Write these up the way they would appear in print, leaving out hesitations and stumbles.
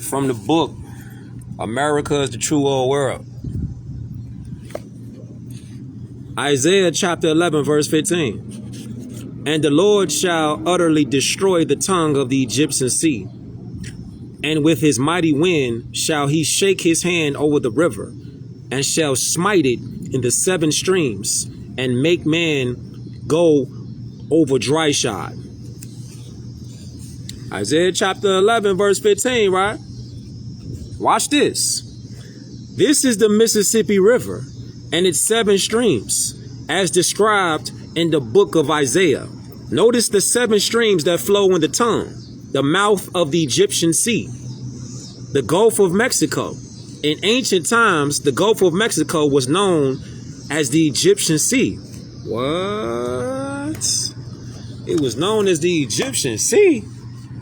from the book, America is the True Old World. Isaiah chapter 11, verse 15. And the Lord shall utterly destroy the tongue of the Egyptian sea. And with his mighty wind shall he shake his hand over the river, and shall smite it in the 7 streams, and make man go over dry shod. Isaiah chapter 11, verse 15, right? Watch this. This is the Mississippi River and its 7 streams, as described in the book of Isaiah. Notice the 7 streams that flow in the tongue, the mouth of the Egyptian sea, the Gulf of Mexico. In ancient times, the Gulf of Mexico was known as the Egyptian Sea. What? It was known as the Egyptian Sea?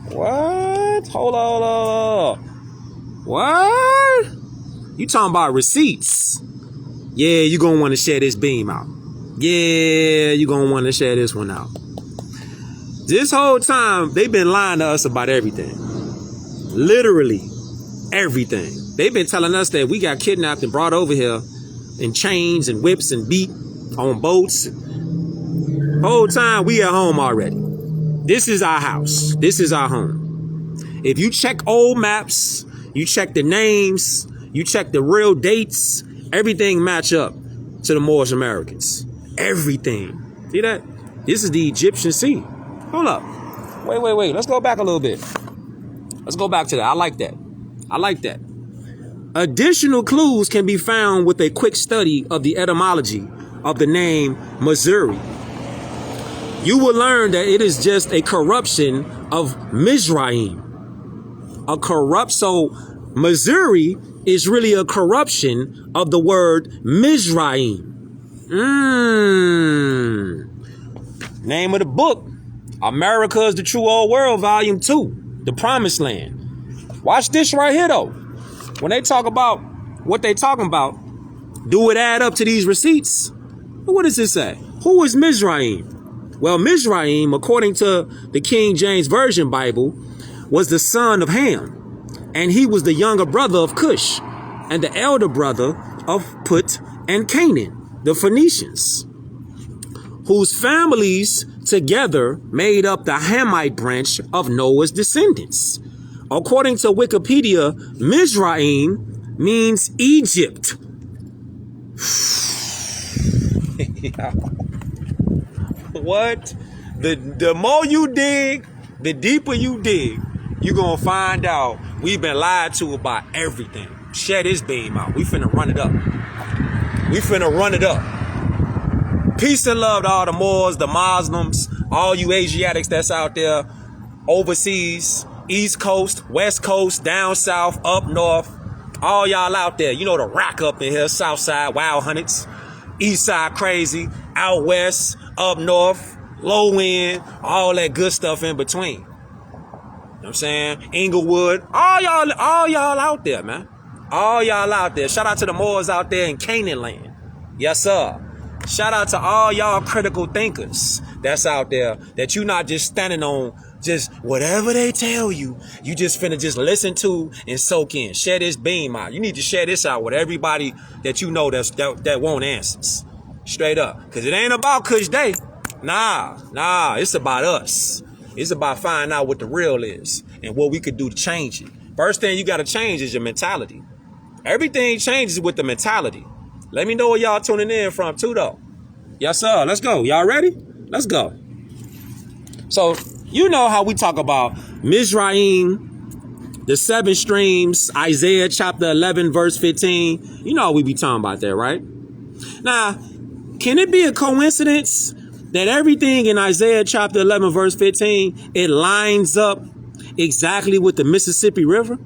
What? Hold on. What? You talking about receipts? Yeah, you gonna want to share this beam out. Yeah, you gonna want to share this one out. This whole time, they've been lying to us about everything. Literally everything. They've been telling us that we got kidnapped and brought over here in chains and whips and beat on boats. Whole time we at home already. This is our house. This is our home. If you check old maps, you check the names, you check the real dates, everything match up to the Moorish Americans. Everything. See that? This is the Egyptian Sea. Hold up. Wait. Let's go back a little bit. Let's go back to that. I like that. Additional clues can be found with a quick study of the etymology of the name Missouri. You will learn that it is just a corruption of Mizraim. So Missouri is really a corruption of the word Mizraim. Name of the book, America is the True Old World, Volume 2, The Promised Land. Watch this right here, though. When they talk about what they talking about, do it add up to these receipts? What does it say? Who is Mizraim? Well, Mizraim, according to the King James Version Bible, was the son of Ham, and he was the younger brother of Cush, and the elder brother of Put and Canaan, the Phoenicians, whose families together made up the Hamite branch of Noah's descendants. According to Wikipedia, Mizraim means Egypt. What? The more you dig, the deeper you dig, you're going to find out we've been lied to about everything. Share this beam out. We finna run it up. Peace and love to all the Moors, the Muslims, all you Asiatics that's out there, overseas, East Coast, West Coast, down south, up north, all y'all out there. You know the rock up in here, south side, wild hundreds, east side crazy, out west, up north, low end, all that good stuff in between. You know what I'm saying? Inglewood, all y'all out there, man. All y'all out there. Shout out to the Moors out there in Canaan land. Yes, sir. Shout out to all y'all critical thinkers that's out there, that you not just standing on just whatever they tell you. You just finna just listen to and soak in. Share this beam out. You need to share this out with everybody that you know that want answers. Straight up. Because it ain't about Kush Day. Nah. It's about us. It's about finding out what the real is and what we could do to change it. First thing you got to change is your mentality. Everything changes with the mentality. Let me know where y'all tuning in from too, though. Yes, sir. Let's go. Y'all ready? Let's go. So, you know how we talk about Mizraim, the 7 streams, Isaiah chapter 11, verse 15. You know how we be talking about that, right? Now, can it be a coincidence that everything in Isaiah chapter 11, verse 15, it lines up exactly with the Mississippi River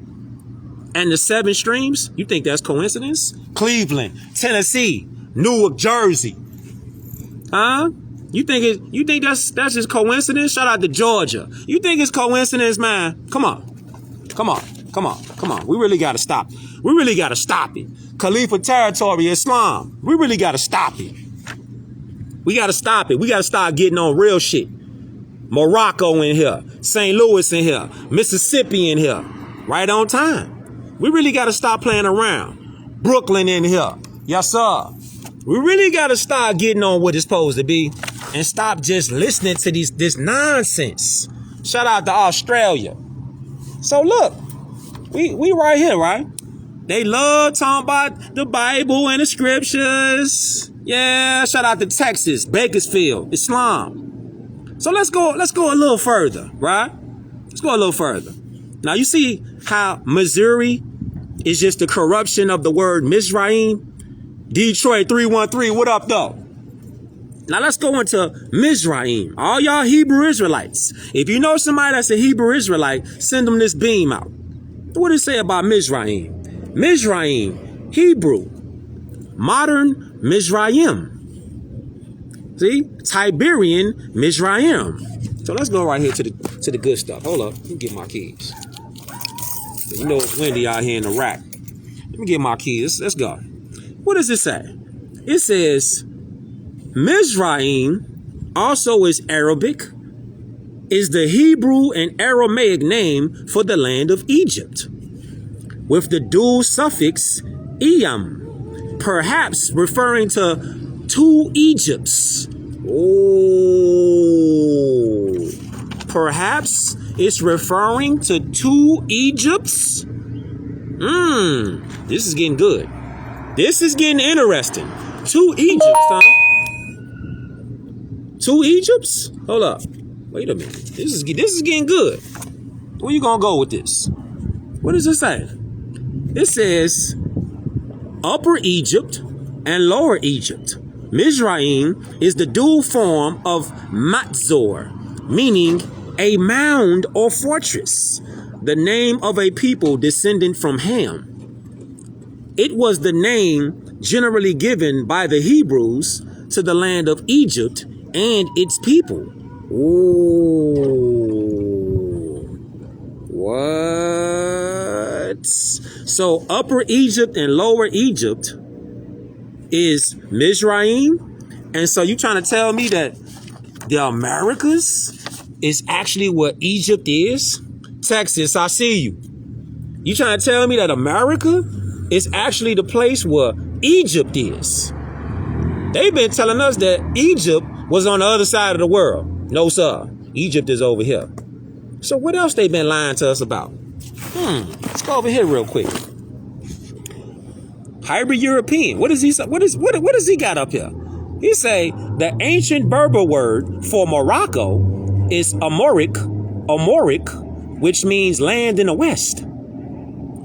and the 7 streams? You think that's coincidence? Cleveland, Tennessee, Newark, Jersey. Huh? You think that's just coincidence? Shout out to Georgia. You think it's coincidence, man? Come on. We really got to stop. it. Khalifa territory, Islam. We really got to stop it. We got to stop it. We got to start getting on real shit. Morocco in here. St. Louis in here. Mississippi in here. Right on time. We really got to stop playing around. Brooklyn in here. Yes, sir. We really got to start getting on what it's supposed to be and stop just listening to this nonsense. Shout out to Australia. So look, we right here, right? They love talking about the Bible and the scriptures. Yeah, shout out to Texas, Bakersfield, Islam. So let's go a little further, right? Let's go a little further. Now you see how Missouri is just the corruption of the word Mizraim? Detroit 313, what up though? Now let's go into Mizraim. All y'all Hebrew Israelites. If you know somebody that's a Hebrew Israelite, send them this beam out. What does it say about Mizraim? Mizraim, Hebrew, modern Mizraim. See, Tiberian Mizraim. So let's go right here to the good stuff. Hold up, let me get my keys. You know it's windy out here in Iraq. Let me get my keys. Let's go. What does it say? It says Mizraim also is Arabic, is the Hebrew and Aramaic name for the land of Egypt, with the dual suffix "iam," perhaps referring to two Egypts. Oh, perhaps it's referring to two Egypts. This is getting good. This is getting interesting. Two Egypts, huh? Two Egypts? Hold up. Wait a minute. This is getting good. Where you gonna go with this? What does it say? It says Upper Egypt and Lower Egypt. Mizraim is the dual form of Matzor, meaning a mound or fortress, the name of a people descendant from Ham. It was the name generally given by the Hebrews to the land of Egypt and its people. Ooh. What? So Upper Egypt and Lower Egypt is Mizraim. And so you trying to tell me that the Americas is actually what Egypt is? Texas, I see you. You trying to tell me that America is actually the place where Egypt is? They've been telling us that Egypt was on the other side of the world. No, sir. Egypt is over here. So what else they been lying to us about? Let's go over here real quick. Hybrid European. What does he got up here? He say the ancient Berber word for Morocco is Amoric, which means land in the west.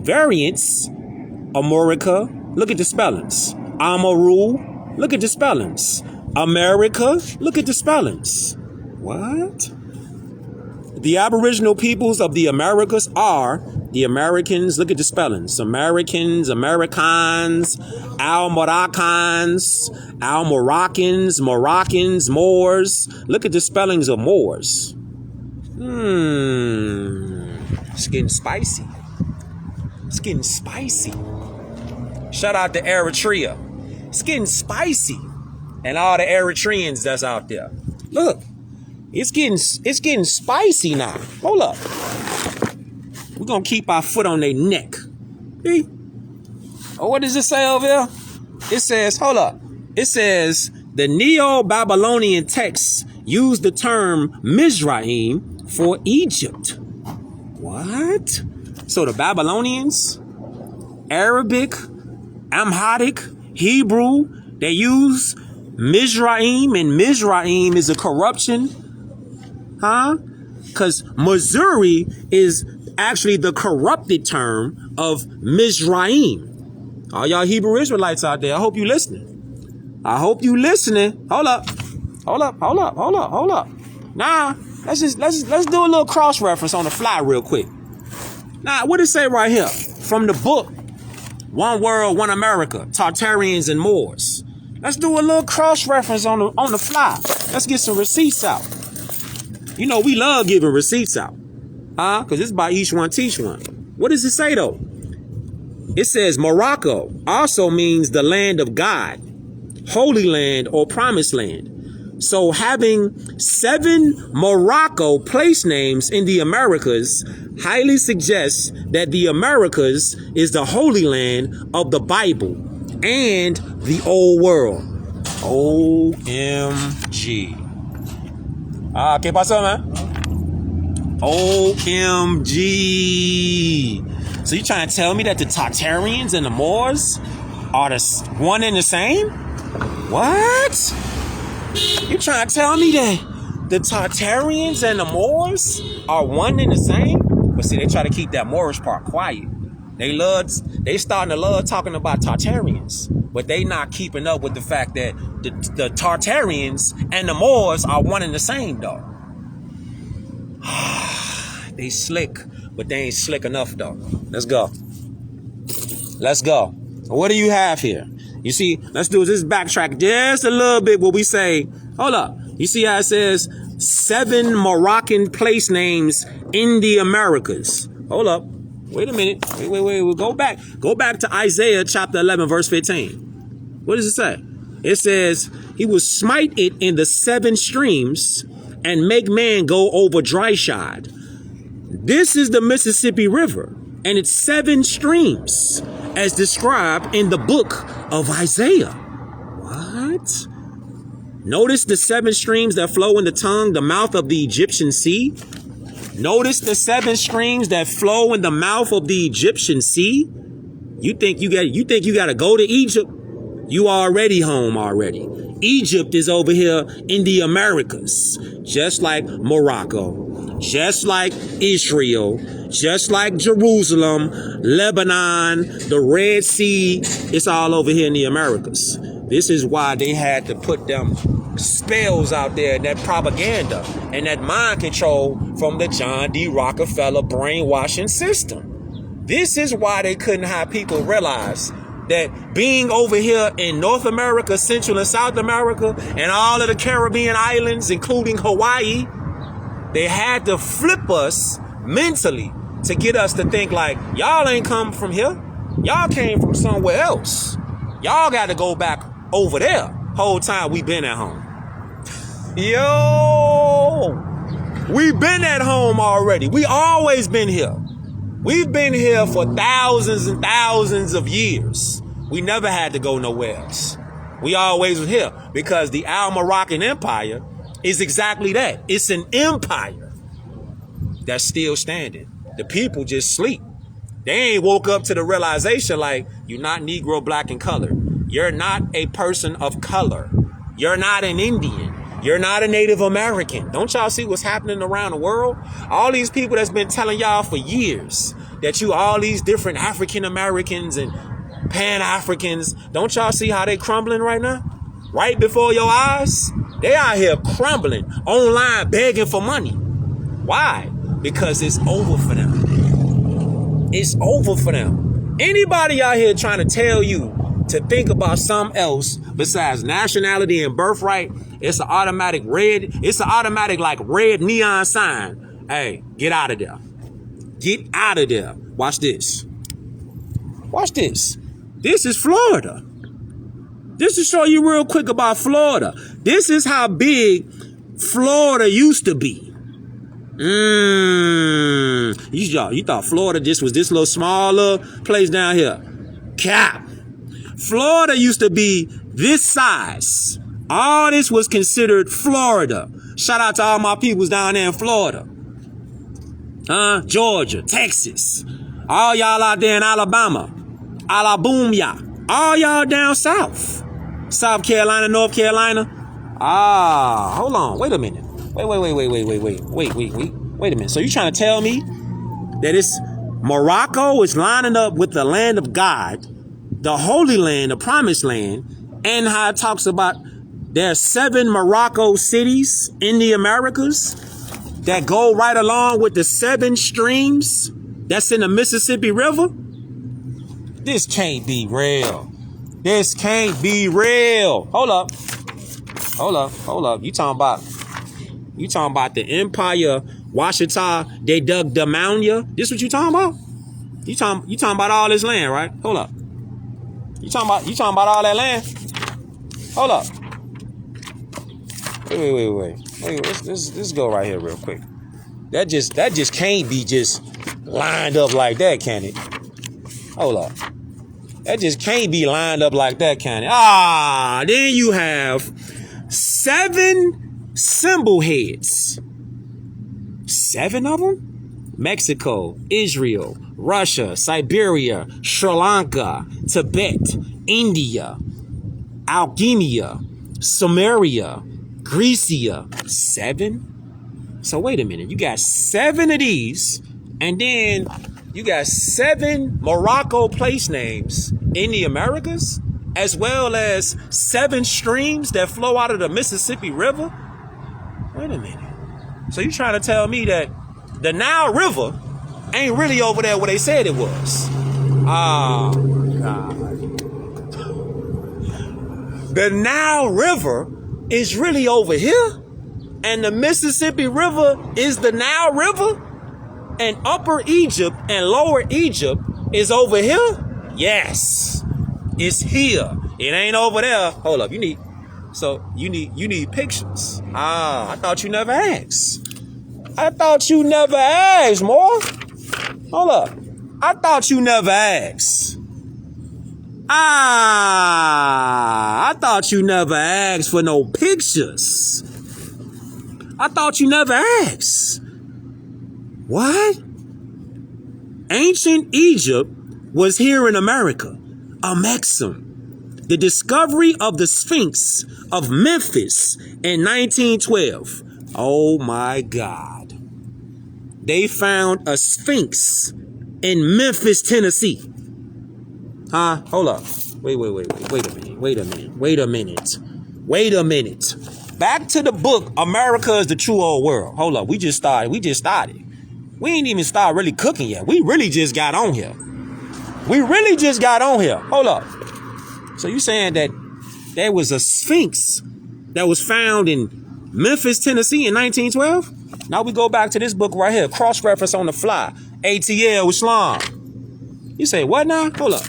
Variants, Amorica, look at the spellings. Amaru, look at the spellings. America, look at the spellings. What? The Aboriginal peoples of the Americas are the Americans, look at the spellings. Americans, Americans, Al-Moroccans, Al-Moroccans, Moroccans, Moors. Look at the spellings of Moors. It's getting spicy. It's getting spicy. Shout out to Eritrea. It's getting spicy. And all the Eritreans that's out there. Look, it's getting spicy now. Hold up. We're gonna keep our foot on their neck. See? Oh, what does it say over here? It says, hold up. It says the Neo-Babylonian texts use the term Mizraim for Egypt. What? So the Babylonians, Arabic, Amharic, Hebrew, they use Mizraim, and Mizraim is a corruption. Huh? Because Missouri is actually the corrupted term of Mizraim. All y'all Hebrew Israelites out there, I hope you listening. Hold up. Now, let's do a little cross reference on the fly real quick. Now, what does it say right here? From the book, One World, One America, Tartarians and Moors. Let's do a little cross reference on the fly. Let's get some receipts out. You know, we love giving receipts out. Because it's by each one, teach one. What does it say though? It says Morocco also means the land of God, Holy Land or Promised Land. So having 7 Morocco place names in the Americas highly suggests that the Americas is the Holy Land of the Bible and the Old World. OMG. ¿Qué pasó, man? OMG. So you trying to tell me that the Tartarians and the Moors are the one and the same? What? You trying to tell me that the Tartarians and the Moors are one and the same? But see, they try to keep that Moorish part quiet. They starting to love talking about Tartarians, but they not keeping up with the fact that the Tartarians and the Moors are one and the same, though. They slick, but they ain't slick enough, though. Let's go. Let's go. What do you have here? You see, let's do this backtrack just a little bit where we say, hold up. You see how it says 7 Moroccan place names in the Americas. Hold up. Wait a minute. Wait. We'll go back. Go back to Isaiah chapter 11, verse 15. What does it say? It says, he will smite it in the 7 streams and make man go over dry shod. This is the Mississippi River and its 7 streams as described in the book of Isaiah. What? Notice the 7 streams that flow in the tongue, the mouth of the Egyptian sea. Notice the 7 streams that flow in the mouth of the Egyptian sea. You think you got to go to Egypt? You already home already. Egypt is over here in the Americas, just like Morocco, just like Israel, just like Jerusalem, Lebanon, the Red Sea. It's all over here in the Americas. This is why they had to put them spells out there, that propaganda and that mind control from the John D. Rockefeller brainwashing system. This is why they couldn't have people realize that being over here in North America, Central and South America, and all of the Caribbean islands, including Hawaii, they had to flip us mentally to get us to think like, y'all ain't come from here. Y'all came from somewhere else. Y'all got to go back over there. Whole time we been at home. Yo, we been at home already. We always been here. We've been here for thousands and thousands of years. We never had to go nowhere else. We always were here because the Al-Moroccan Empire is exactly that. It's an empire that's still standing. The people just sleep. They ain't woke up to the realization like, you're not Negro, black, and colored. You're not a person of color. You're not an Indian. You're not a Native American. Don't y'all see what's happening around the world? All these people that's been telling y'all for years that you all these different African Americans and Pan-Africans, don't y'all see how they crumbling right now? Right before your eyes? They out here crumbling, online begging for money. Why? Because it's over for them. It's over for them. Anybody out here trying to tell you to think about something else besides nationality and birthright, it's an automatic like red neon sign. Hey, get out of there. Get out of there. Watch this. Watch this. This is Florida. This to show you real quick about Florida. This is how big Florida used to be. You thought Florida just was this little smaller place down here. Cap. Florida used to be this size. All this was considered Florida. Shout out to all my peoples down there in Florida. Georgia, Texas. All y'all out there in Alabama. Alabama. All y'all down south. South Carolina, North Carolina. Hold on. Wait a minute. Wait a minute. So you trying to tell me that it's Morocco is lining up with the land of God, the Holy Land, the Promised Land, and how it talks about there are 7 Morocco cities in the Americas that go right along with the 7 streams that's in the Mississippi River? This can't be real. This can't be real. Hold up. You talking about the Empire, Washita, they dug the Mounds? This what you talking about? You talking about all this land, right? Hold up. You talking about all that land? Hold up. Wait. Let's go right here real quick. That just can't be just lined up like that, can it? Hold up. That just can't be lined up like that, can it? Then you have 7 symbol heads. 7 of them? Mexico, Israel, Russia, Siberia, Sri Lanka, Tibet, India, Algemia, Sumeria, Grecia. 7? So wait a minute. You got 7 of these, and then you got 7 Morocco place names in the Americas, as well as 7 streams that flow out of the Mississippi River. Wait a minute. So you trying to tell me that the Nile River ain't really over there where they said it was? Oh, God. The Nile River is really over here, and the Mississippi River is the Nile River, and Upper Egypt and Lower Egypt is over here? Yes, it's here. It ain't over there. Hold up, you need pictures. I thought you never asked. More. Hold up. I thought you never asked. I thought you never asked for no pictures. I thought you never asked. What? Ancient Egypt was here in America. A maxim. The discovery of the Sphinx of Memphis in 1912. Oh my God. They found a Sphinx in Memphis, Tennessee. Huh? Hold up. Wait a minute. Back to the book, America is the True Old World. Hold up. We just started. We ain't even started really cooking yet. We really just got on here. Hold up. So you saying that there was a Sphinx that was found in Memphis, Tennessee in 1912? Now we go back to this book right here. Cross-reference on the fly. ATL Islam. You say what now? Hold up.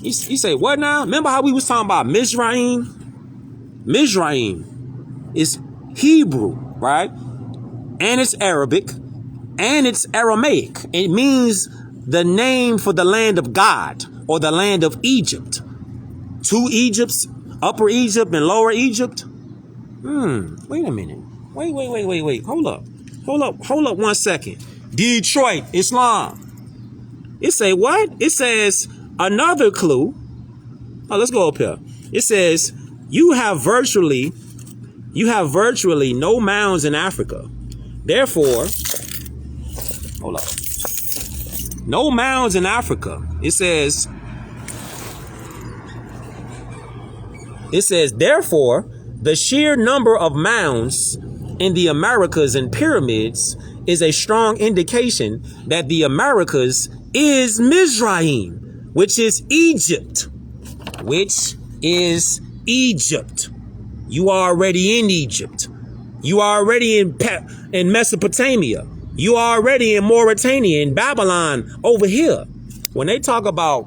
You say what now? Remember how we was talking about Mizraim? Mizraim is Hebrew, right? And it's Arabic. And it's Aramaic. It means the name for the land of God, or the land of Egypt. 2 Egypts, Upper Egypt and Lower Egypt. Wait a minute. Wait. Hold up 1 second. Detroit, Islam. It say what? It says another clue. Oh, let's go up here. It says you have virtually no mounds in Africa. Therefore, hold up. No mounds in Africa. It says, therefore, the sheer number of mounds in the Americas and pyramids is a strong indication that the Americas is Mizraim, which is Egypt. You are already in Egypt. You are already in Mesopotamia. You are already in Mauritania, in Babylon over here. When they talk about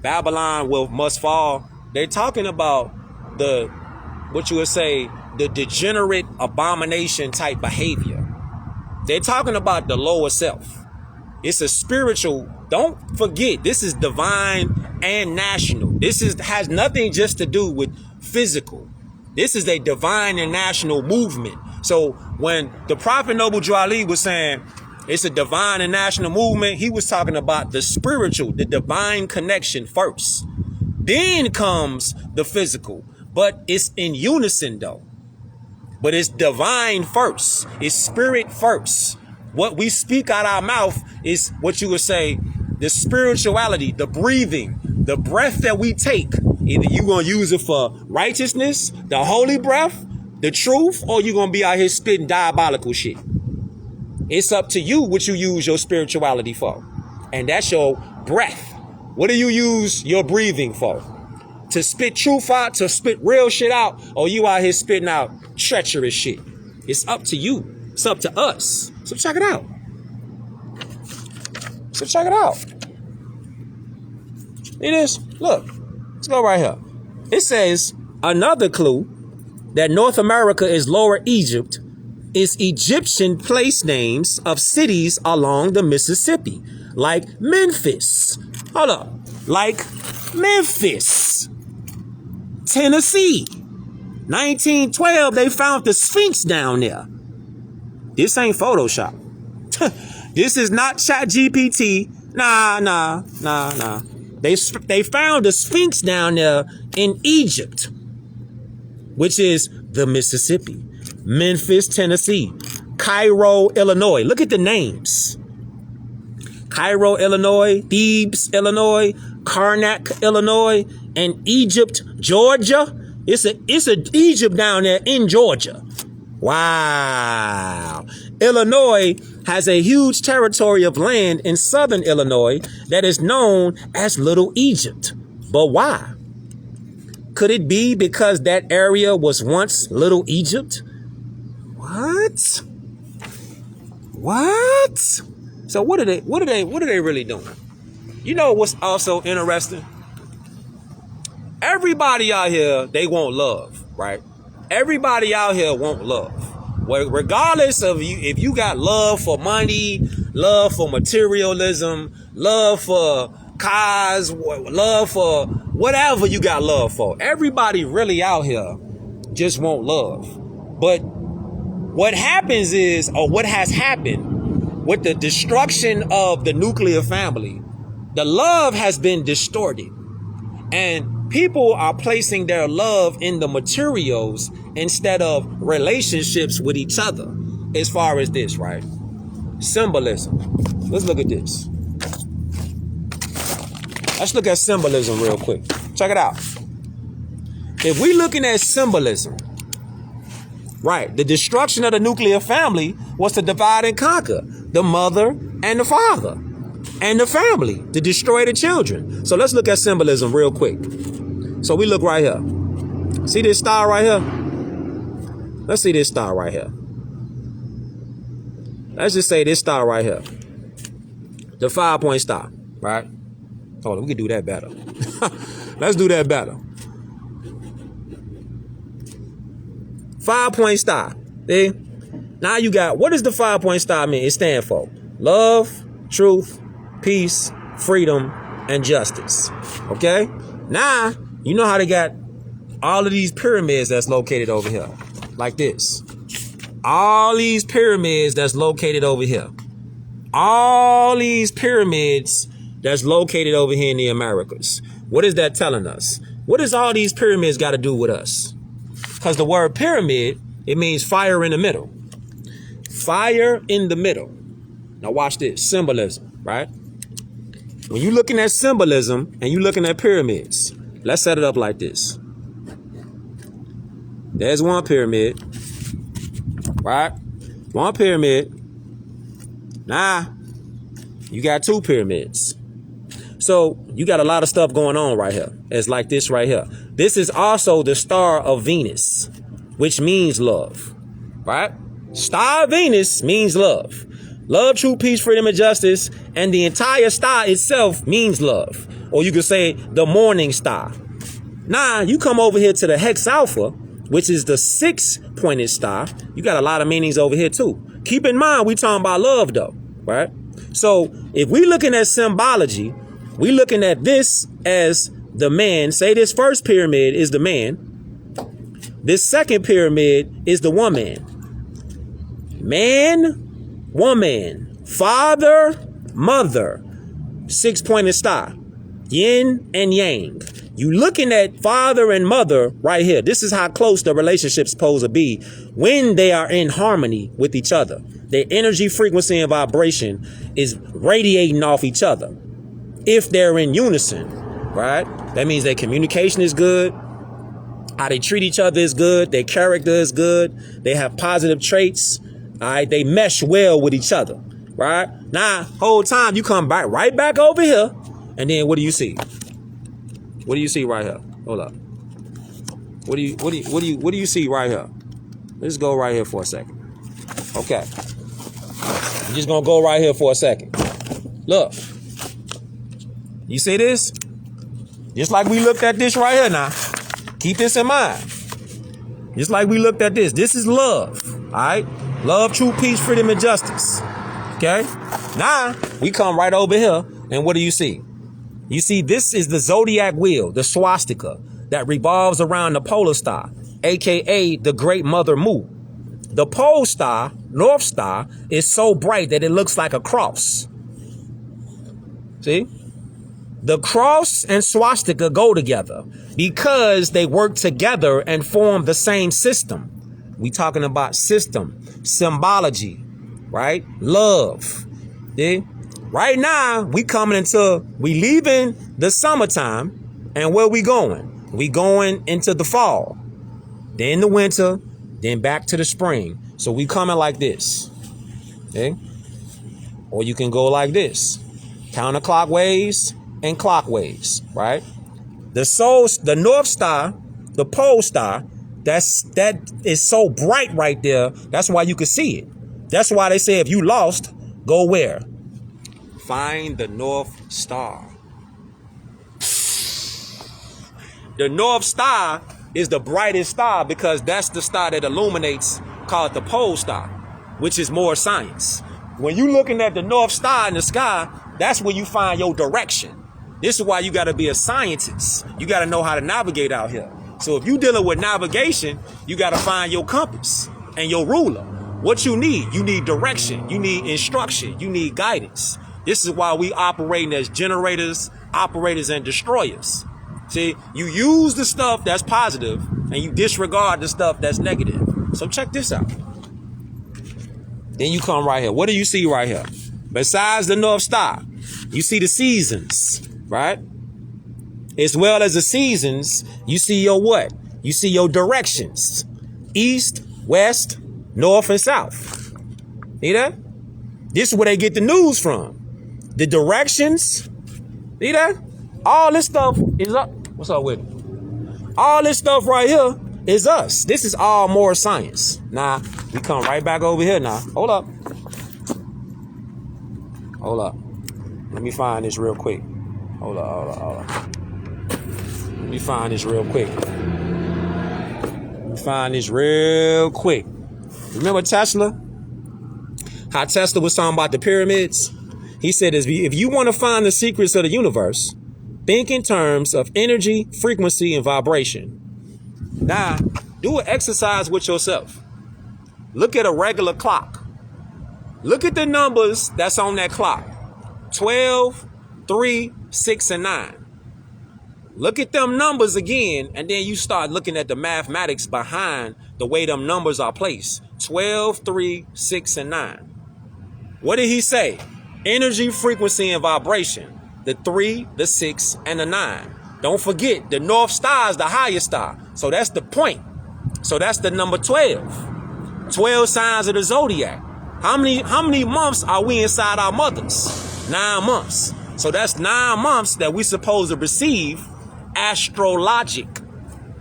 Babylon must fall, they're talking about what you would say, the degenerate abomination type behavior. They're talking about the lower self. It's a spiritual. Don't forget, this is divine and national. This has nothing just to do with physical. This is a divine and national movement. So when the Prophet Noble Drew Ali was saying it's a divine and national movement, he was talking about the spiritual, the divine connection first. Then comes the physical. But it's in unison though. But it's divine first. It's spirit first. What we speak out our mouth is what you would say, the spirituality, the breathing, the breath that we take. Either you're going to use it for righteousness, the holy breath, the truth, or you're going to be out here spitting diabolical shit. It's up to you what you use your spirituality for. And that's your breath. What do you use your breathing for? To spit truth out, to spit real shit out, or you out here spitting out treacherous shit? It's up to you. It's up to us. So check it out. It is. Look. Let's go right here. It says another clue. that North America is Lower Egypt is Egyptian place names of cities along the Mississippi, like Memphis. Hold up. Like Memphis, Tennessee. 1912, they found the Sphinx down there. This ain't Photoshop. This is not ChatGPT. Nah. They found the Sphinx down there in Egypt, which is the Mississippi. Memphis, Tennessee. Cairo, Illinois. Look at the names. Cairo, Illinois. Thebes, Illinois. Karnak, Illinois. And Egypt, Georgia. It's a Egypt down there in Georgia. Wow. Illinois has a huge territory of land in southern Illinois that is known as Little Egypt. But why? Could it be because that area was once Little Egypt? What? So what are they really doing? You know what's also interesting? Everybody out here, they want love, right? Everybody out here want love. Well, regardless of you, if you got love for money, love for materialism, love for cars, love for whatever you got love for. Everybody really out here just want love. But what happens is, or what has happened with the destruction of the nuclear family, the love has been distorted. And people are placing their love in the materials instead of relationships with each other. As far as this, right? Symbolism. Let's look at this. Let's look at symbolism real quick. Check it out. If we looking at symbolism, right, the destruction of the nuclear family was to divide and conquer the mother and the father and the family, to destroy the children. So let's look at symbolism real quick. So we look right here. See this star right here? Let's see this star right here. Let's just say this star right here. The 5-point star, right? Hold on, we can do that better. Let's do that better. 5-point star. See? Now you got, what does the 5-point star mean? It stands for love, truth, peace, freedom, and justice. Okay? Now, you know how they got all of these pyramids that's located over here. Like this. All these pyramids that's located over here. All these pyramids that's located over here in the Americas. What is that telling us? What does all these pyramids got to do with us? Because the word pyramid, it means fire in the middle. Fire in the middle. Now watch this. Symbolism, right? When you're looking at symbolism and you're looking at pyramids, let's set it up like this. There's one pyramid, right? One pyramid. Now, you got two pyramids. So you got a lot of stuff going on right here. It's like this right here. This is also the star of Venus, which means love, right? Star of Venus means love. Love, truth, peace, freedom, and justice. And the entire star itself means love. Or you could say the morning star. Now, you come over here to the Hex Alpha, which is the 6-pointed star. You got a lot of meanings over here too. Keep in mind, we talking about love though, right? So if we looking at symbology, we looking at this as the man. Say this first pyramid is the man. This second pyramid is the woman. Man, woman, father, mother, 6-pointed star, yin and yang. You looking at father and mother right here. This is how close the relationship's supposed to be when they are in harmony with each other. Their energy, frequency, and vibration is radiating off each other. If they're in unison, right? That means their communication is good. How they treat each other is good. Their character is good. They have positive traits. All right. They mesh well with each other, right? Now, whole time you come back right back over here. And then what do you see? What do you see right here? Hold up. What do you see right here? Let's go right here for a second. Okay. I'm just gonna go right here for a second. Look. You see this? Just like we looked at this right here now. Keep this in mind. Just like we looked at this. This is love. All right. Love, truth, peace, freedom, and justice. Okay. Now we come right over here. And what do you see? You see, this is the zodiac wheel, the swastika that revolves around the polar star, aka the great mother Mu. The pole star, North Star, is so bright that it looks like a cross. See? The cross and swastika go together because they work together and form the same system. We talking about system, symbology, right? Love. See? Right now, we leaving the summertime, and where we going? We going into the fall, then the winter, then back to the spring. So we coming like this, okay? Or you can go like this, counterclockwise and clockwise, right? The North Star, the pole star, that is so bright right there. That's why you can see it. That's why they say if you lost, go where? Find the North Star. The North Star is the brightest star because that's the star that illuminates, called the pole star, which is more science. When you looking at the North Star in the sky, that's where you find your direction. This is why you got to be a scientist. You got to know how to navigate out here. So if you dealing with navigation, you got to find your compass and your ruler. What you need direction. You need instruction. You need guidance. This is why we operating as generators, operators, and destroyers. See, you use the stuff that's positive and you disregard the stuff that's negative. So check this out. Then you come right here. What do you see right here? Besides the North Star, you see the seasons, right? As well as the seasons, you see your what? You see your directions. East, west, north, and south. See that? This is where they get the news from. The directions. See that? All this stuff is up. What's up with it? All this stuff right here is us. This is all more science. Now, we come right back over here now. Hold up. Hold up. Let me find this real quick. Hold up. Let me find this real quick. Remember Tesla? How Tesla was talking about the pyramids? He said, if you want to find the secrets of the universe, think in terms of energy, frequency, and vibration. Now, do an exercise with yourself. Look at a regular clock. Look at the numbers that's on that clock. 12, 3, 6, and 9. Look at them numbers again, and then you start looking at the mathematics behind the way them numbers are placed. 12, 3, 6, and 9. What did he say? Energy, frequency, and vibration. The 3, the 6, and the 9. Don't forget, the North Star is the highest star. So that's the point. So that's the number 12. 12 signs of the zodiac. How many months are we inside our mothers? 9 months. So that's 9 months that we supposed to receive astrologic,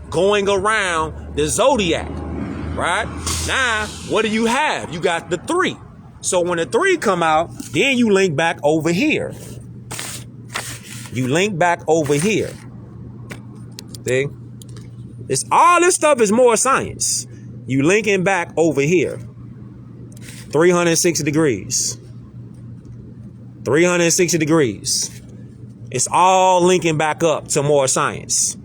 going around the zodiac, right? Now, what do you have? You got the 3. So when the 3 come out, then you link back over here. See? It's all this stuff is more science. You linking back over here. 360 degrees. 360 degrees. It's all linking back up to more science.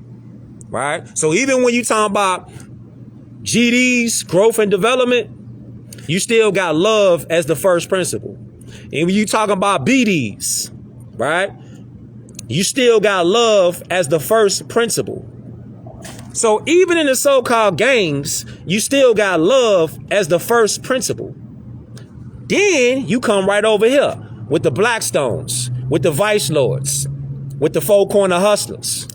Right? So even when you talk about GDs, growth and development, you still got love as the first principle. And when you talk about BDs, right? You still got love as the first principle. So even in the so-called gangs, you still got love as the first principle. Then you come right over here with the Blackstones, with the Vice Lords, with the Four Corner Hustlers,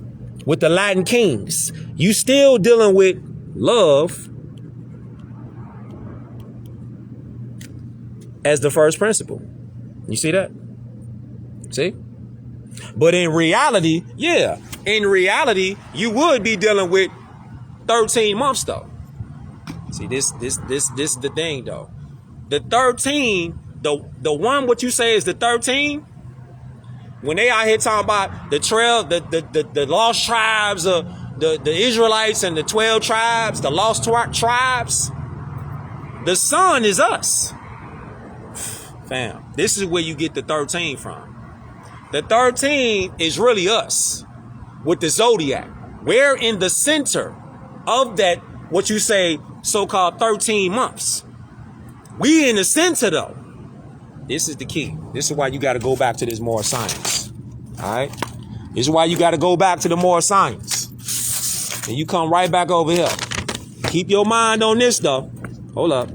with the Latin Kings. You still dealing with love as the first principle. You see that? See? But in reality, you would be dealing with 13 months though. See, this is the thing though. The 13, the one what you say is the 13, when they out here talking about the trail, the lost tribes of the Israelites and the 12 tribes, the lost tribes, the sun is us. Fam, this is where you get the 13 from. The 13 is really us with the zodiac. We're in the center of that, what you say, so-called 13 months. We in the center though. This is the key. This is why you got to go back to this more science. All right. This is why you got to go back to the more science. And you come right back over here. Keep your mind on this though. Hold up.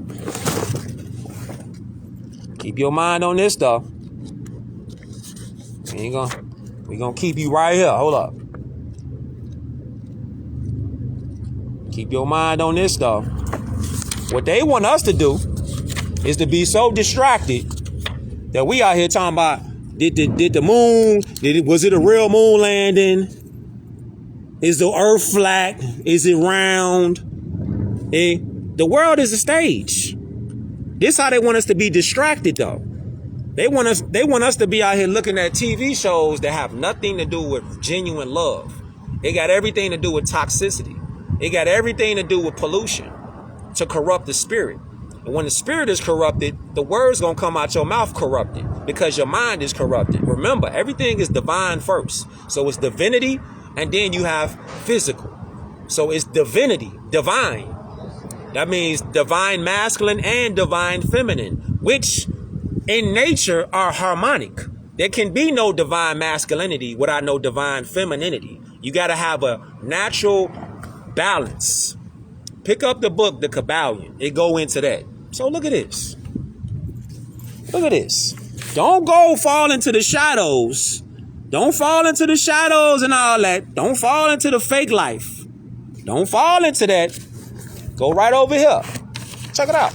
Keep your mind on this stuff. We gonna keep you right here. Hold up. Keep your mind on this stuff. What they want us to do is to be so distracted that we out here talking about did the moon, was it a real moon landing? Is the earth flat? Is it round? The world is a stage. This how they want us to be distracted though. They want us to be out here looking at TV shows that have nothing to do with genuine love. They got everything to do with toxicity. They got everything to do with pollution to corrupt the spirit. And when the spirit is corrupted, the word's gonna come out your mouth corrupted because your mind is corrupted. Remember, everything is divine first. So it's divinity and then you have physical. So it's divinity, divine. That means divine masculine and divine feminine, which in nature are harmonic. There can be no divine masculinity without no divine femininity. You got to have a natural balance. Pick up the book, The Kabbalion. It go into that. So look at this. Look at this. Don't go fall into the shadows. Don't fall into the shadows and all that. Don't fall into the fake life. Don't fall into that. Go right over here. Check it out.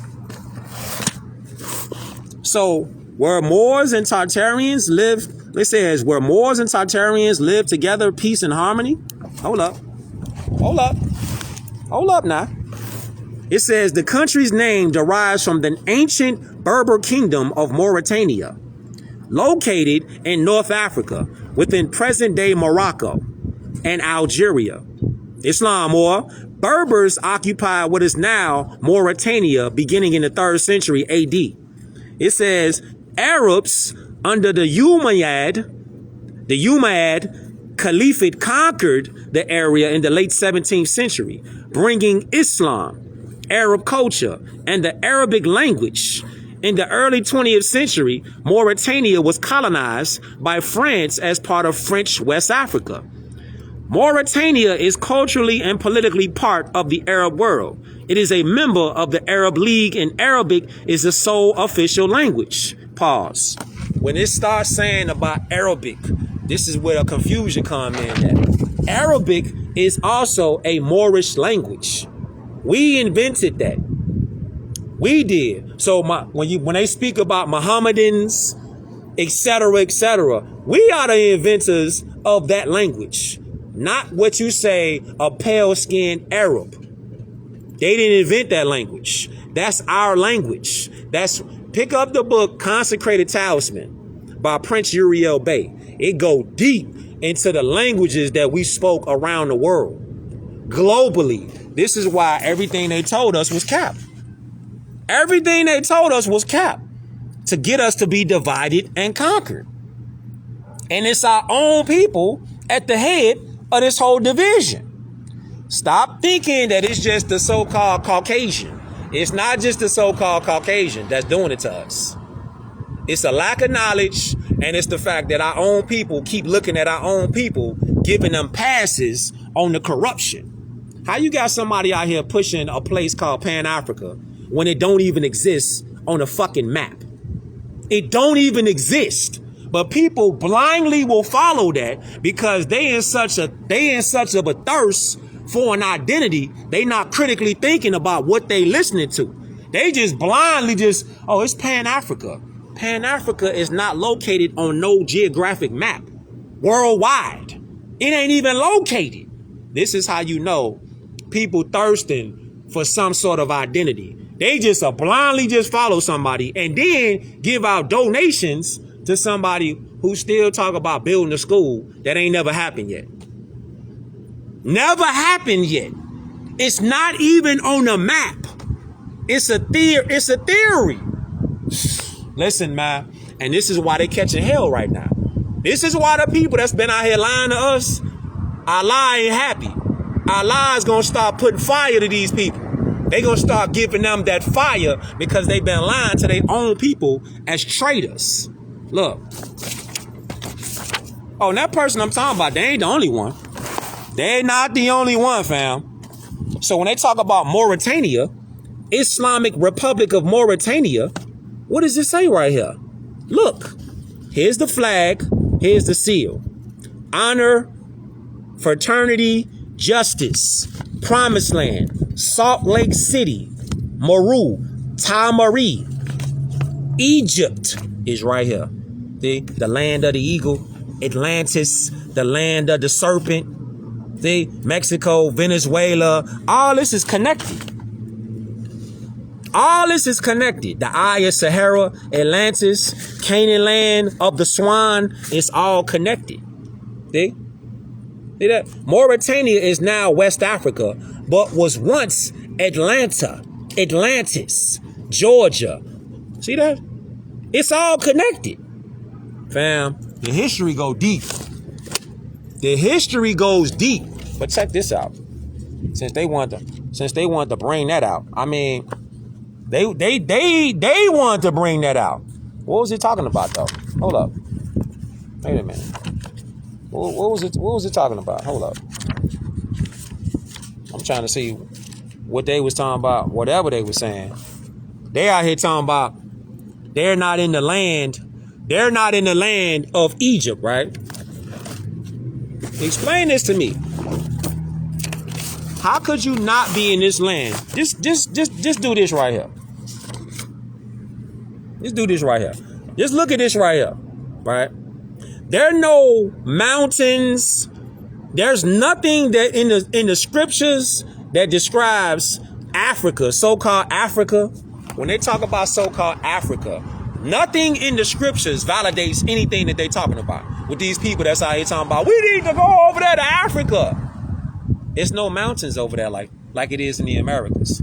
So where Moors and Tartarians live, it says where Moors and Tartarians live together, peace and harmony. Hold up. Hold up. Hold up now. It says the country's name derives from the ancient Berber kingdom of Mauritania, located in North Africa within present-day Morocco and Algeria. Islam or Berbers occupied what is now Mauritania beginning in the 3rd century AD. It says Arabs under the Umayyad Caliphate conquered the area in the late 17th century, bringing Islam, Arab culture, and the Arabic language. In the early 20th century, Mauritania was colonized by France as part of French West Africa. Mauritania is culturally and politically part of the Arab world. It is a member of the Arab League and Arabic is the sole official language. Pause. When it starts saying about Arabic, this is where the confusion comes in at. Arabic is also a Moorish language. We invented that. We did. So when they speak about Mohammedans, etc., we are the inventors of that language. Not what you say, a pale-skinned Arab. They didn't invent that language. That's our language. Pick up the book Consecrated Talisman by Prince Uriel Bey. It go deep into the languages that we spoke around the world. Globally. This is why everything they told us was cap. Everything they told us was cap. To get us to be divided and conquered. And it's our own people at the head of this whole division. Stop thinking that it's just the so-called Caucasian. It's not just the so-called Caucasian that's doing it to us. It's a lack of knowledge, and it's the fact that our own people keep looking at our own people, giving them passes on the corruption. How you got somebody out here pushing a place called Pan-Africa when it don't even exist on a fucking map? It don't even exist. But people blindly will follow that because they in such of a thirst for an identity. They not critically thinking about what they listening to. They just blindly it's Pan-Africa. Pan-Africa is not located on no geographic map worldwide. It ain't even located. This is how you know people thirsting for some sort of identity. They just blindly just follow somebody and then give out donations to somebody who still talk about building a school that ain't never happened yet. Never happened yet. It's not even on the map. It's a theory. Listen, man. And this is why they catching hell right now. This is why the people that's been out here lying to us, Allah ain't happy. Allah is going to start putting fire to these people. They going to start giving them that fire because they've been lying to their own people as traitors. Look. Oh, and that person I'm talking about, they ain't the only one. They're not the only one, fam. So when they talk about Mauritania, Islamic Republic of Mauritania, what does it say right here? Look, here's the flag, here's the seal. Honor, fraternity, justice, promised land, Salt Lake City, Maru, Tamari, Egypt is right here. See, the land of the eagle, Atlantis, the land of the serpent, see, Mexico, Venezuela, all this is connected. All this is connected. The Eye of Sahara, Atlantis, Canaan land of the Swan, it's all connected. See? See that? Mauritania is now West Africa, but was once Atlanta, Atlantis, Georgia. See that? It's all connected. Fam, the history go deep. The history goes deep. But check this out. Since they want to bring that out. I mean, they wanted to bring that out. What was he talking about though? Hold up. Wait a minute. What was it talking about? Hold up. I'm trying to see what they was talking about, whatever they were saying. They out here talking about they're not in the land of Egypt, right? Explain this to me. How could you not be in this land? Just do this right here. Just do this right here. Just look at this right here, right? There are no mountains. There's nothing that in the scriptures that describes Africa, so-called Africa. When they talk about so-called Africa, nothing in the scriptures validates anything that they're talking about. With these people that's out here talking about, we need to go over there to Africa. There's no mountains over there like it is in the Americas.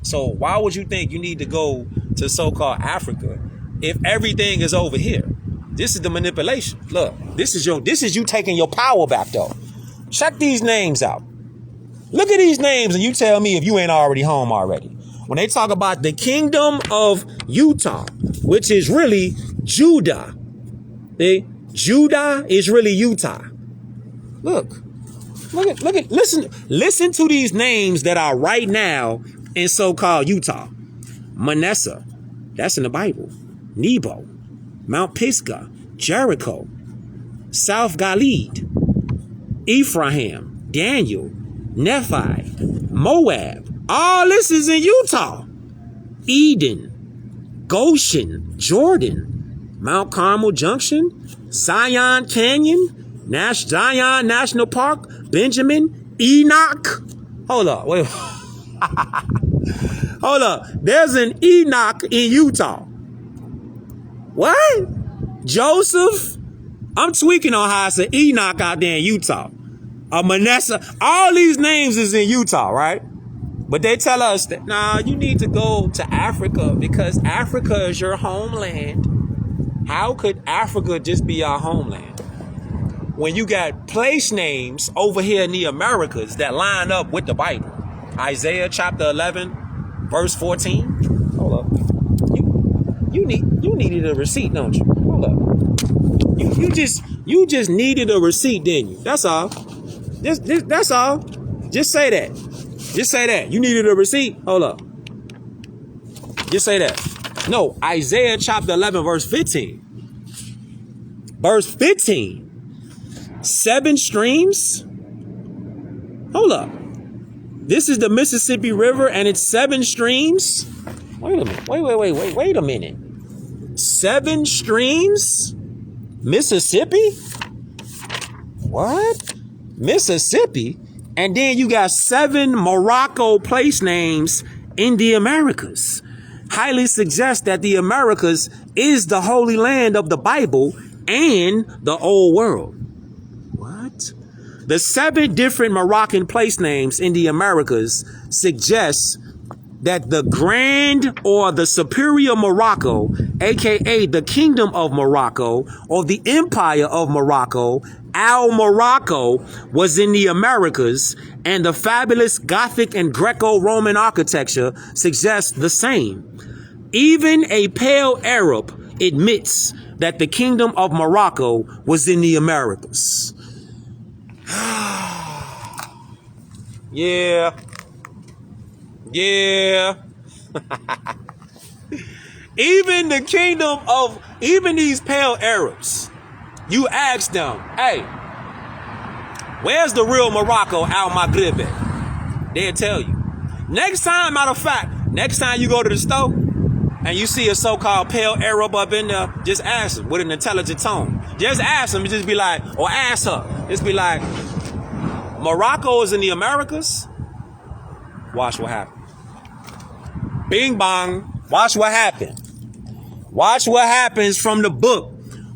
So why would you think you need to go to so-called Africa if everything is over here? This is the manipulation. Look, this is you taking your power back though. Check these names out. Look at these names and you tell me if you ain't already home already. When they talk about the kingdom of Utah, which is really Judah. Judah is really Utah. Look at, listen to these names that are right now in so-called Utah. Manasseh, that's in the Bible. Nebo, Mount Pisgah, Jericho, South Galilee, Ephraim, Daniel, Nephi, Moab. All this is in Utah. Eden, Goshen, Jordan, Mount Carmel Junction, Zion Canyon, Zion National Park, Benjamin, Enoch. Hold up, wait. Hold up. There's an Enoch in Utah. What? Joseph? I'm tweaking on how I said Enoch out there in Utah. Manasseh. All these names is in Utah, right? But they tell us that, nah, you need to go to Africa because Africa is your homeland. How could Africa just be our homeland? When you got place names over here in the Americas that line up with the Bible. Isaiah chapter 11, verse 14. Hold up. You needed a receipt, don't you? Hold up. You just needed a receipt, didn't you? That's all. That's all. Just say that. Just say that. You needed a receipt? Hold up. Just say that. No, Isaiah chapter 11, verse 15. Verse 15. 7 streams? Hold up. This is the Mississippi River and it's 7 streams? Wait a minute. Wait a minute. 7 streams? Mississippi? What? Mississippi? And then you got 7 Morocco place names in the Americas. Highly suggests that the Americas is the holy land of the Bible and the old world. What? The 7 different Moroccan place names in the Americas suggest that the Grand or the Superior Morocco, aka the Kingdom of Morocco or the Empire of Morocco, Al Morocco, was in the Americas, and the fabulous Gothic and Greco-Roman architecture suggests the same. Even a pale Arab admits that the Kingdom of Morocco was in the Americas. Yeah. Even these pale Arabs, you ask them, hey, where's the real Morocco, Al Maghrib at? They'll tell you. Next time you go to the store and you see a so-called pale Arab up in there, just ask them with an intelligent tone. Just ask them, just be like, or ask her, just be like, Morocco is in the Americas? Watch what happens. Bing bong. Watch what happened. Watch what happens from the book.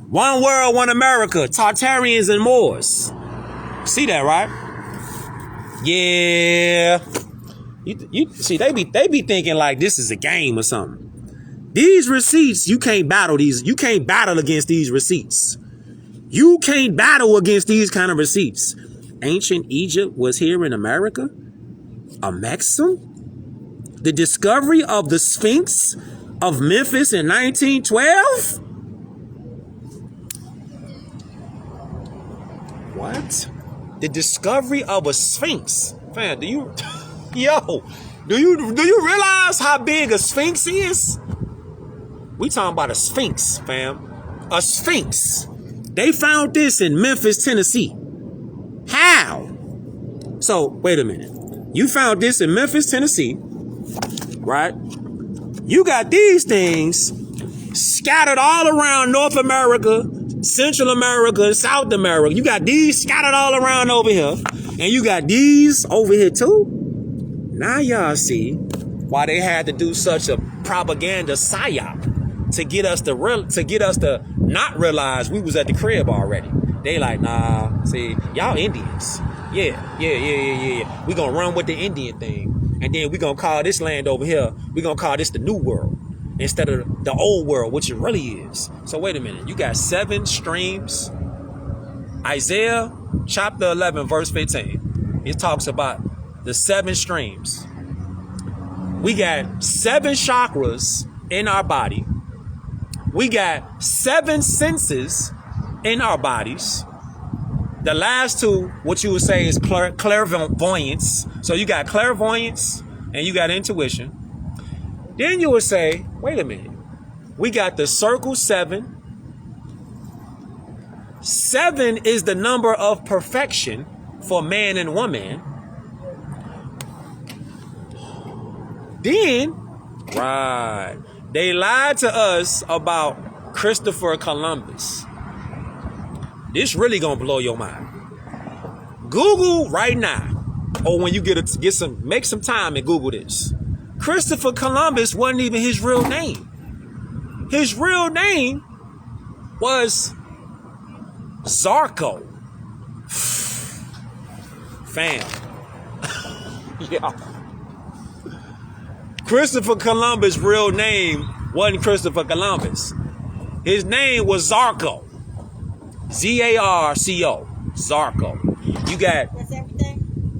One World, One America, Tartarians and Moors. See that, right? Yeah. You see, they be thinking like this is a game or something. These receipts, you can't battle against these receipts. You can't battle against these kind of receipts. Ancient Egypt was here in America? A maxim? The discovery of the Sphinx of Memphis in 1912? What? The discovery of a Sphinx? Fam, do you realize how big a Sphinx is? We talking about a Sphinx, fam. A Sphinx. They found this in Memphis, Tennessee. How? So, wait a minute. You found this in Memphis, Tennessee, right? You got these things scattered all around North America, Central America, South America. You got these scattered all around over here. And you got these over here too. Now y'all see why they had to do such a propaganda psyop to get us to not realize we was at the crib already. They like, nah, see, y'all Indians. Yeah. We gonna run with the Indian thing. And then we gonna call this land over here, we gonna call this the New World instead of the Old World, which it really is. So wait a minute, you got 7 streams. Isaiah chapter 11, verse 15. It talks about the 7 streams. We got 7 chakras in our body. We got 7 senses in our bodies. The last 2, what you would say is clairvoyance. So you got clairvoyance and you got intuition. Then you would say, wait a minute. We got the circle 7. 7 is the number of perfection for man and woman. Then, right, they lied to us about Christopher Columbus. This really gonna blow your mind. Google right now, or when you make some time and Google this. Christopher Columbus wasn't even his real name. His real name was Zarko. Fam. Yeah. Christopher Columbus' real name wasn't Christopher Columbus. His name was Zarko. Z-A-R-C-O. Zarko.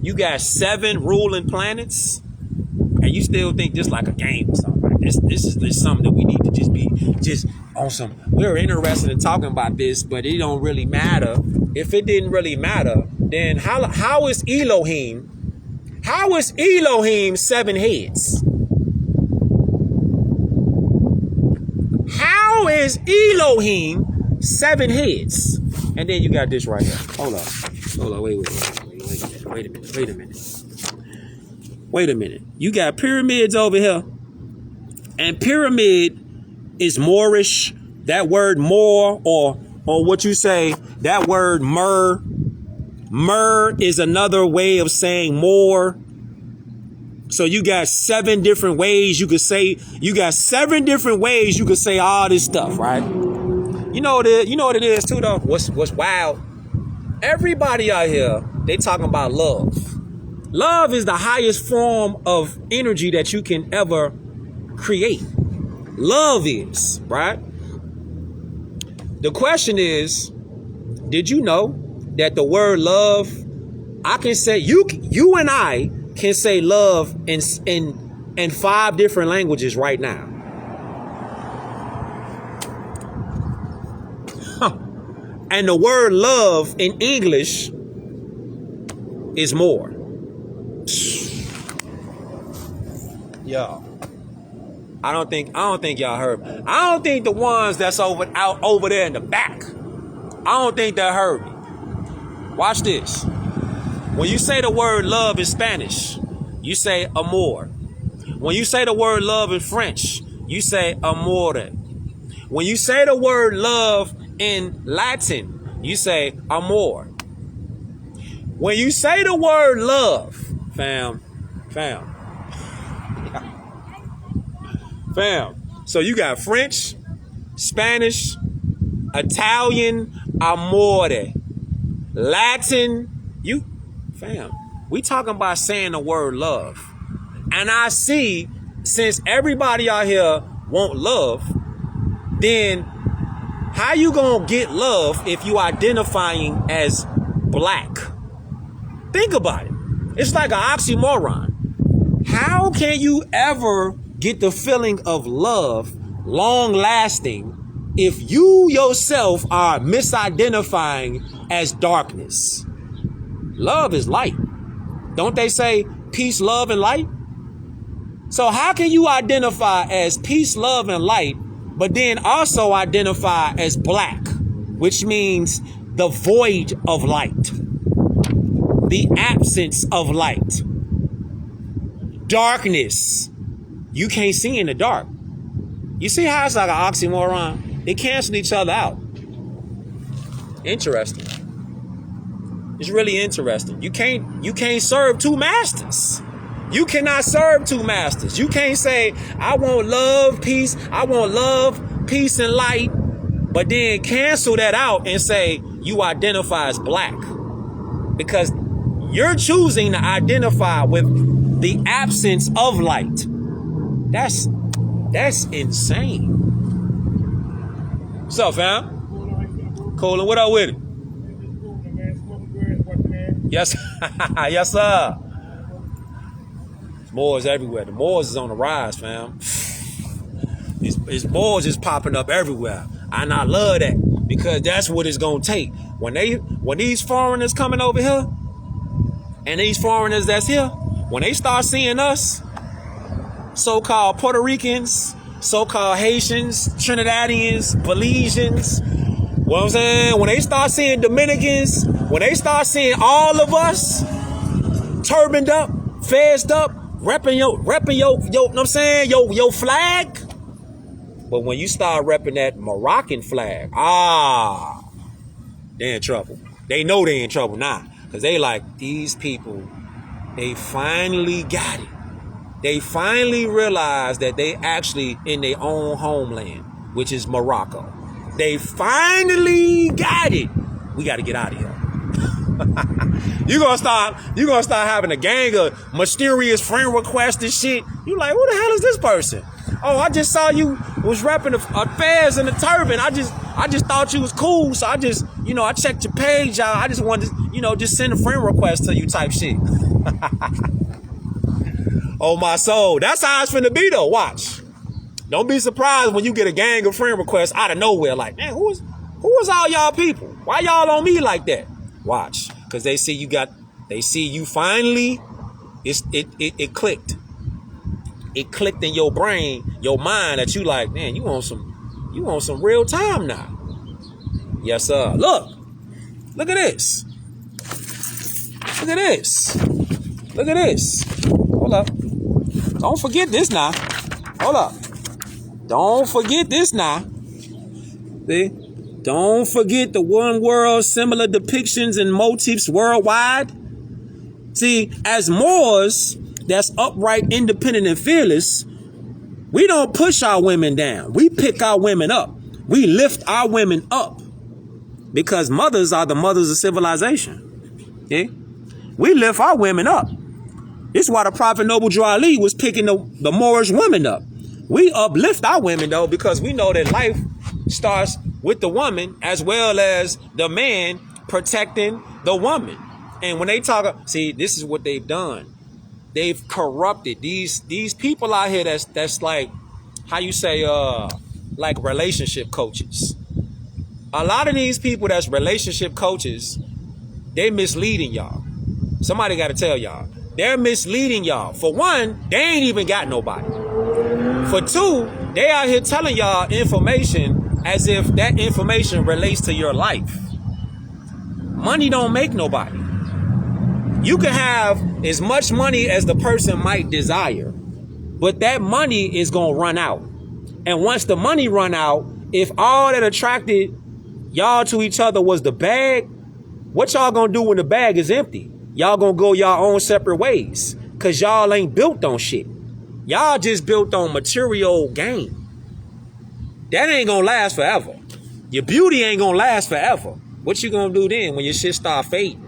You got 7 ruling planets, and you still think this like a game or something. Right? This is something that we need to just on some. We're interested in talking about this, but it don't really matter. If it didn't really matter, then how is Elohim? How is Elohim 7 heads? How is Elohim 7 heads? And then you got this right here. Hold on. Wait a minute. You got pyramids over here. And pyramid is Moorish. That word Moor, or what you say, that word myrrh. Myrrh is another way of saying more. So you got 7 different ways you could say, all this stuff, right? You know what it is too, though? What's wild? Everybody out here, they talking about love. Love is the highest form of energy that you can ever create. Love is, right? The question is, did you know that the word love, I can say, you and I can say love in 5 different languages right now. And the word love in English is more. Yo, I don't think y'all heard me. I don't think the ones that's over there in the back, I don't think they heard me. Watch this. When you say the word love in Spanish, you say amor. When you say the word love in French, you say amore. When you say the word love in Latin, you say amor. When you say the word love, fam. So you got French, Spanish, Italian, amore, Latin, we talking about saying the word love. And I see, since everybody out here want love, then how you gonna get love if you identifying as black? Think about it. It's like an oxymoron. How can you ever get the feeling of love long lasting if you yourself are misidentifying as darkness? Love is light. Don't they say peace, love, and light? So how can you identify as peace, love, and light, but then also identify as black, which means the void of light, the absence of light, darkness? You can't see in the dark. You see how it's like an oxymoron? They cancel each other out. Interesting. It's really interesting. You can't serve 2 masters. You cannot serve 2 masters. You can't say, I want love, peace, and light, but then cancel that out and say you identify as black. Because you're choosing to identify with the absence of light. That's insane. What's up, fam? Coolin', what up with it? Yes, yes, sir. Moors everywhere. The Moors is on the rise, fam. It's Moors is popping up everywhere, and I love that because that's what it's gonna take. When these foreigners coming over here, and these foreigners that's here, when they start seeing us, so-called Puerto Ricans, so-called Haitians, Trinidadians, Belizeans, you know what I'm saying? When they start seeing Dominicans, when they start seeing all of us turbaned up, fezed up, repping your, you know what I'm saying, your flag. But when you start repping that Moroccan flag, they in trouble. They know they in trouble now. Because they like, these people, they finally got it. They finally realized that they actually in their own homeland, which is Morocco. They finally got it. We got to get out of here. You're gonna start having a gang of mysterious friend requests and shit. You like, who the hell is this person? Oh, I just saw you was repping a fez and a turban. I just thought you was cool, so I just, I checked your page out. I just wanted to, just send a friend request to you type shit. Oh my soul, that's how it's finna be though. Watch. Don't be surprised when you get a gang of friend requests out of nowhere. Like, man, who is all y'all people? Why y'all on me like that? Watch, because they see you finally, it clicked. It clicked in your brain, your mind, that you like, man, you want some real time now. Yes, sir. Look at this. Look at this. Look at this. Hold up. Don't forget this now. Hold up. Don't forget this now. See? Don't forget the one world, similar depictions and motifs worldwide. See, as Moors that's upright, independent, and fearless, we don't push our women down. We pick our women up. We lift our women up. because mothers are the mothers of civilization. Yeah? We lift our women up. This is why the Prophet Noble Drew Ali was picking the Moorish women up. We uplift our women, though, because we know that life starts with the woman as well as the man protecting the woman. And when they talk, see, this is what they've done. They've corrupted these people out here that's like, how you say, like relationship coaches. A lot of these people that's relationship coaches, they misleading y'all. Somebody got to tell y'all. They're misleading y'all. For one, they ain't even got nobody. For two, they out here telling y'all information as if that information relates to your life. Money don't make nobody. You can have as much money as the person might desire, but that money is going to run out. And once the money run out, if all that attracted y'all to each other was the bag, what y'all going to do when the bag is empty? Y'all going to go y'all own separate ways because y'all ain't built on shit. Y'all just built on material gain. That ain't going to last forever. Your beauty ain't going to last forever. What you going to do then when your shit start fading?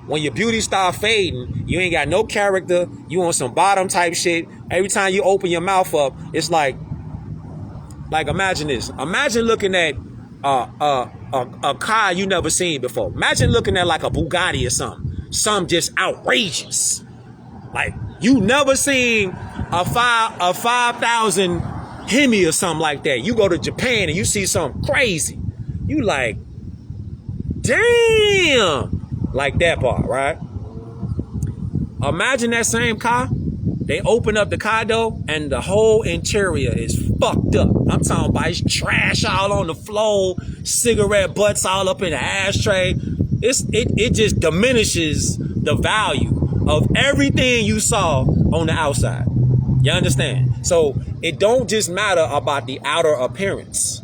When your beauty start fading, you ain't got no character. You on some bottom type shit. Every time you open your mouth up, it's like imagine this. Imagine looking at a car you never seen before. Imagine looking at like a Bugatti or something. Something just outrageous. Like you never seen a 5,000 Hemi or something like that. You go to Japan and you see something crazy. You like, damn. Like that part, right? Imagine that same car. They open up the car door and the whole interior is fucked up. I'm talking about it's trash all on the floor, cigarette butts all up in the ashtray. It just diminishes the value of everything you saw on the outside. You understand? So it don't just matter about the outer appearance.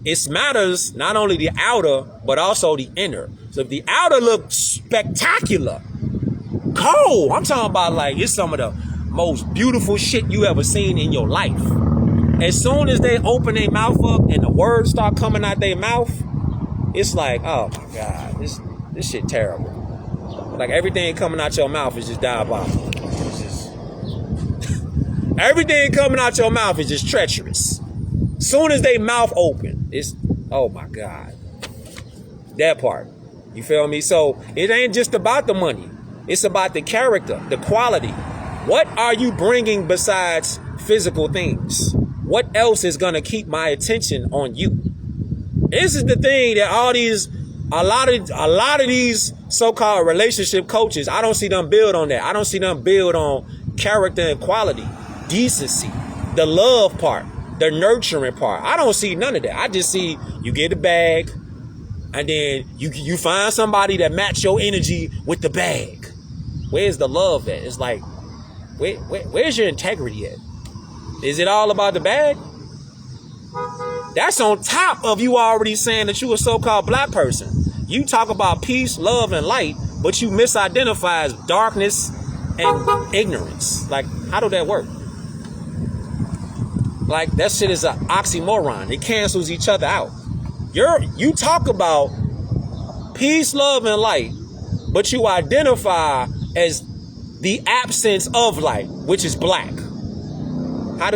It matters not only the outer, but also the inner. So if the outer looks spectacular, cold, I'm talking about like it's some of the most beautiful shit you ever seen in your life. As soon as they open their mouth up and the words start coming out their mouth, it's like, oh my God, this shit terrible. Like everything coming out your mouth is just diabolical. It's just everything coming out your mouth is just treacherous. Soon as they mouth open, it's, oh my God. That part. You feel me? So it ain't just about the money. It's about the character, the quality. What are you bringing besides physical things? What else is going to keep my attention on you? This is the thing that a lot of these so-called relationship coaches, I don't see them build on that. I don't see them build on character and quality, decency, the love part, the nurturing part. I don't see none of that. I just see you get a bag and then you find somebody that match your energy with the bag. Where's the love at? It's like, where's your integrity at? Is it all about the bag? That's on top of you already saying that you a so-called black person. You talk about peace, love, and light, but you misidentify as darkness and ignorance. Like, how do that work? Like, that shit is an oxymoron. It cancels each other out. You talk about peace, love, and light, but you identify as the absence of light, which is black. How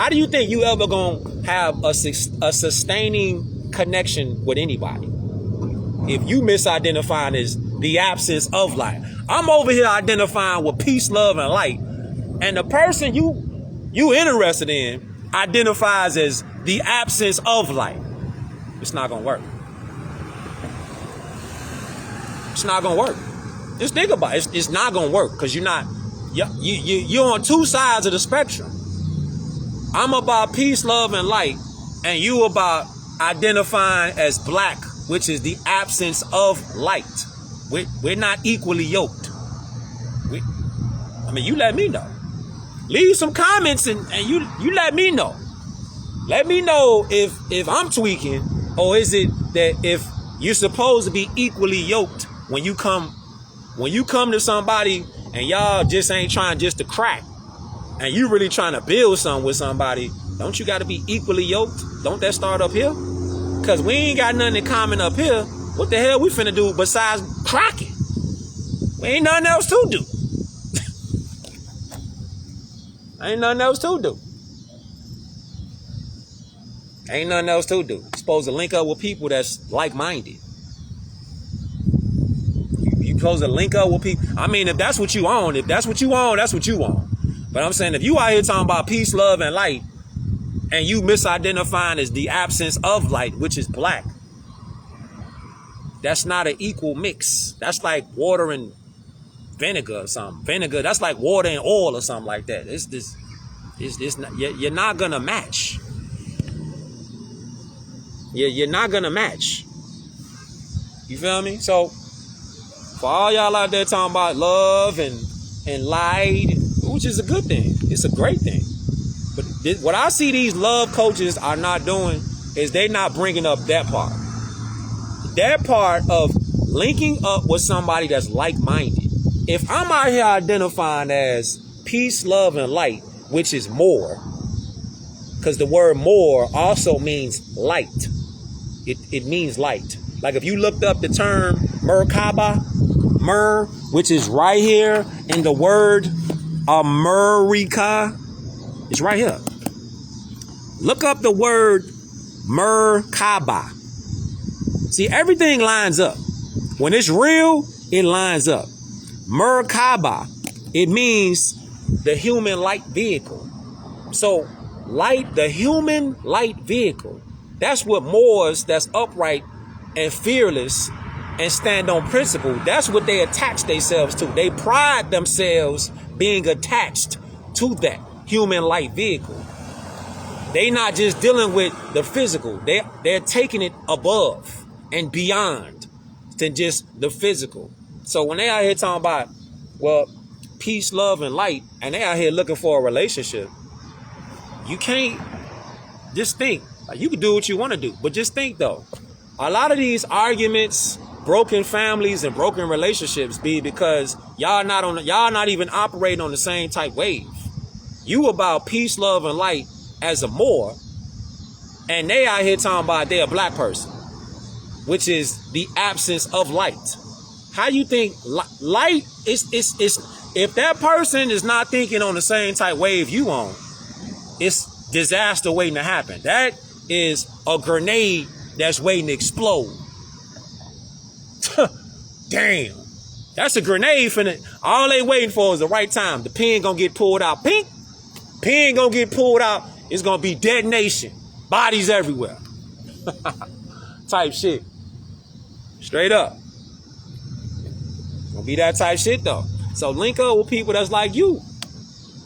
do you think you ever gonna have a sustaining connection with anybody if you misidentifying as the absence of light? I'm over here identifying with peace, love, and light, and the person you interested in identifies as the absence of light. It's not gonna work. It's not gonna work. Just think about it. It's not gonna work because you're on two sides of the spectrum. I'm about peace, love, and light, and you about identifying as black, which is the absence of light. We're not equally yoked. You let me know. Leave some comments and you let me know. Let me know if I'm tweaking, or is it that if you're supposed to be equally yoked when you come to somebody and y'all just ain't trying just to crack, and you really trying to build something with somebody, don't you got to be equally yoked? Don't that start up here? Cause we ain't got nothing in common up here. What the hell we finna do besides cracking? We ain't nothing else to do. Ain't nothing else to do. Ain't nothing else to do. You're supposed to link up with people that's like-minded. You supposed to link up with people. I mean, if that's what you own, that's what you own. But I'm saying, if you out here talking about peace, love, and light, and you misidentifying as the absence of light, which is black, that's not an equal mix. That's like water and vinegar or something. Vinegar, that's like water and oil or something like that. It's not, you're not gonna match. You're not gonna match. You feel me? So for all y'all out there talking about love and light, which is a good thing, it's a great thing. But what I see these love coaches are not doing is they not bringing up that part. That part of linking up with somebody that's like-minded. If I'm out here identifying as peace, love, and light, which is more, because the word more also means light. It means light. Like if you looked up the term Merkaba, which is right here in the word America, it's right here. Look up the word Merkaba. See, everything lines up. When it's real, it lines up. Merkaba, it means the human light vehicle. So light, the human light vehicle, that's what Moors that's upright and fearless and stand on principle, that's what they attach themselves to. They pride themselves being attached to that human light vehicle. They not just dealing with the physical. They're taking it above and beyond than just the physical. So when they out here talking about, well, peace, love, and light, and they out here looking for a relationship, you can't just think. Like, you can do what you want to do, but just think though. A lot of these arguments, broken families, and broken relationships be because y'all not even operating on the same type wave. You about peace, love, and light as a Moor, and they out here talking about they're a black person, which is the absence of light. How you think light is if that person is not thinking on the same type wave you on, it's disaster waiting to happen. That is a grenade that's waiting to explode. Damn. That's a grenade finna. All they waiting for is the right time. The pin gonna get pulled out. Pink. Pin gonna get pulled out. It's gonna be detonation. Bodies everywhere. Type shit. Straight up. Gonna be that type shit though. So link up with people that's like you.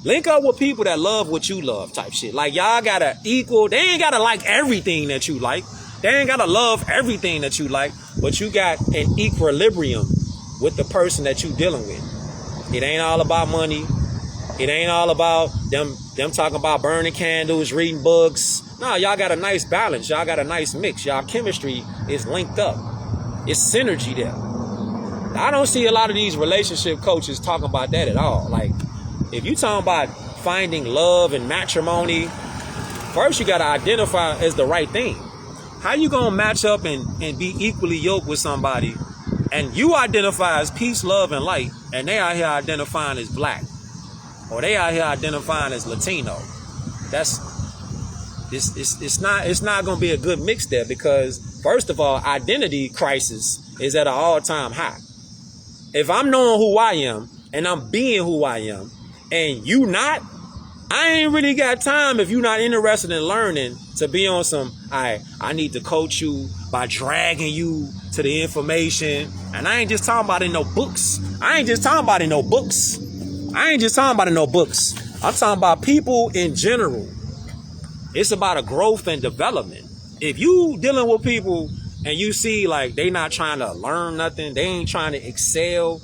Link up with people that love what you love type shit. Like y'all gotta equal. They ain't gotta like everything that you like. They ain't gotta love everything that you like. But you got an equilibrium with the person that you dealing with. It ain't all about money. It ain't all about them talking about burning candles, reading books. No, y'all got a nice balance. Y'all got a nice mix. Y'all chemistry is linked up. It's synergy there. I don't see a lot of these relationship coaches talking about that at all. Like, if you talking about finding love and matrimony, first you got to identify as the right thing. How you going to match up and be equally yoked with somebody and you identify as peace, love, and light, and they out here identifying as black, or they out here identifying as Latino? It's not going to be a good mix there, because first of all, identity crisis is at an all-time high. If I'm knowing who I am and I'm being who I am and you not, I ain't really got time if you're not interested in learning to be on some, I need to coach you by dragging you to the information. And I ain't just talking about in no books. I'm talking about people in general. It's about a growth and development. If you dealing with people and you see like they not trying to learn nothing, they ain't trying to excel,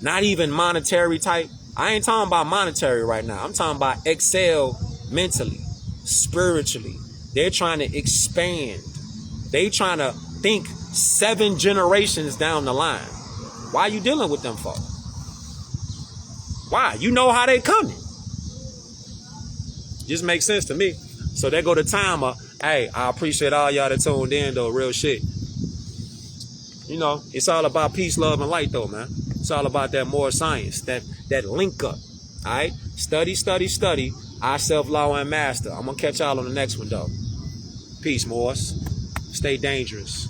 not even monetary type. I ain't talking about monetary right now. I'm talking about excel mentally, spiritually. They're trying to expand. They trying to think 7 generations down the line. Why are you dealing with them for? Why? You know how they coming. Just makes sense to me. So there go the timer. Hey, I appreciate all y'all that tuned in, though. Real shit. You know, it's all about peace, love, and light, though, man. It's all about that more science, that link up. All right? Study, study, study. I self-law and master. I'm going to catch y'all on the next one, though. Peace, Moors. Stay dangerous.